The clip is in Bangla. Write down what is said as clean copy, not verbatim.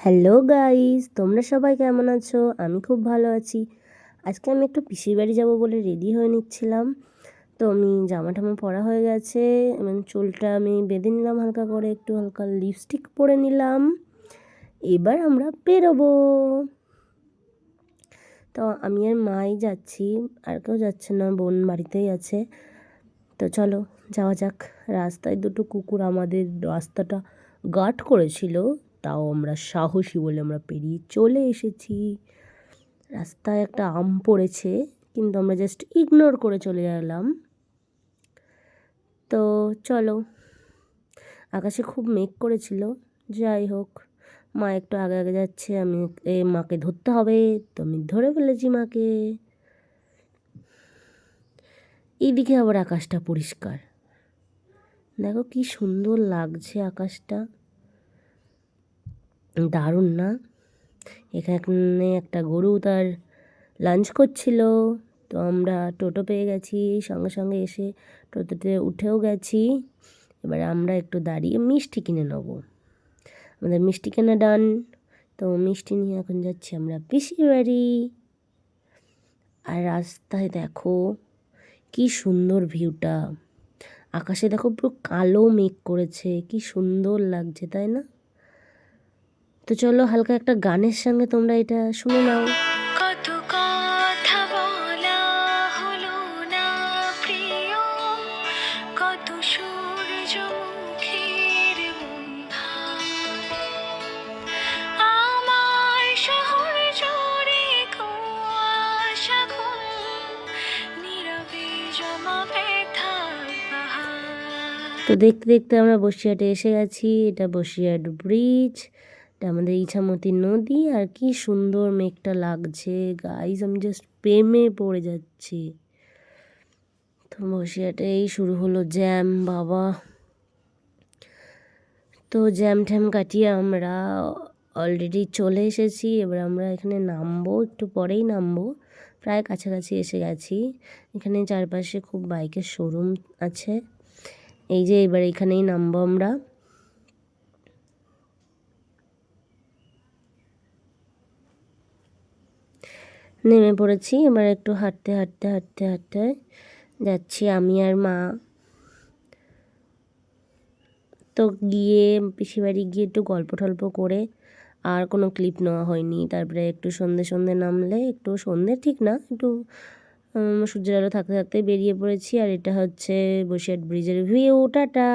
হ্যালো গাইস, তোমরা সবাই কেমন আছো? আমি খুব ভালো আছি। আজকে আমি একটু পিসির বাড়ি যাবো বলে রেডি হয়ে নিচ্ছিলাম। তো আমি জামা টামা পরা হয়ে গেছে এবং চুলটা আমি বেঁধে নিলাম হালকা করে, একটু হালকা লিপস্টিক পরে নিলাম। এবার আমরা বেরোবো। তো আমি আর মাই যাচ্ছি, আর কেউ যাচ্ছে না, বোন বাড়িতেই আছে। তো চলো যাওয়া যাক। রাস্তায় দুটো কুকুর আমাদের রাস্তাটা গার্ড করেছিল, তাও আমরা সাহসী বলে আমরা পেরিয়ে চলে এসেছি। রাস্তায় একটা আম পড়েছে, কিন্তু আমরা জাস্ট ইগনোর করে চলে গেলাম। তো চলো, আকাশে খুব মেঘ করেছিল। যাই হোক, মা একটু আগে আগে যাচ্ছে, আমি মাকে ধরতে হবে, তো আমি ধরে ফেলেছি মাকে। এইদিকে আবার আকাশটা পরিষ্কার, দেখো কি সুন্দর লাগছে আকাশটা, দারুণ না? এখানে একটা গরু তার লাঞ্চ করছিল। তো আমরা টোটো পেয়ে গেছি, সঙ্গে সঙ্গে এসে টোটোতে উঠেও গেছি। এবার আমরা একটু দাঁড়িয়ে মিষ্টি কিনে নেব। আমাদের মিষ্টি কেনা ডান। তো মিষ্টি নিয়ে এখন যাচ্ছি আমরা পিসির বাড়ি। আর রাস্তায় দেখো কি সুন্দর ভিউটা, আকাশে দেখো পুরো কালো মেঘ করেছে, কি সুন্দর লাগছে তাই না? তো চলো হালকা একটা গানের সঙ্গে তোমরা এটা শুনে নাও। কত কথা বলা হলো না প্রিয়, কত সূর্যমুখীর বন্ধ্যায় আমার শহর জুড়ে কুয়াশা ঘন, নীরবে জমা ব্যথার পাহাড়। তো দেখতে দেখতে আমরা বসিরহাটে এসে গেছি। এটা বসিরহাট ব্রিজ, এটা আমাদের ইছামতি নদী। আর কি সুন্দর মেঘটা লাগছে গাইস, আমি জাস্ট প্রেমে পড়ে যাচ্ছি। তো বসিরহাটে এই শুরু হলো জ্যাম বাবা। তো জ্যাম ট্যাম কাটিয়ে আমরা অলরেডি চলে এসেছি। এবার আমরা এখানে নামবো, একটু পরেই নামবো, প্রায় কাছাকাছি এসে গেছি। এখানে চারপাশে খুব বাইকের শোরুম আছে। এই যে এবার এখানেই নামবো আমরা। নেমে পড়েছি, এবার একটু হাঁটতে হাঁটতে হাঁটতে হাঁটতে যাচ্ছি আমি আর মা। তো গিয়ে পিসিবাড়ি গিয়ে একটু গল্প টল্প করে আর কোনো ক্লিপ নেওয়া হয়নি। তারপরে একটু সন্ধে সন্ধে নামলে, একটু সন্ধে ঠিক না, একটু সূর্যের আলো থাকতে থাকতে বেরিয়ে পড়েছি। আর এটা হচ্ছে বসিরহাট ব্রিজের ভিউ। টাটা।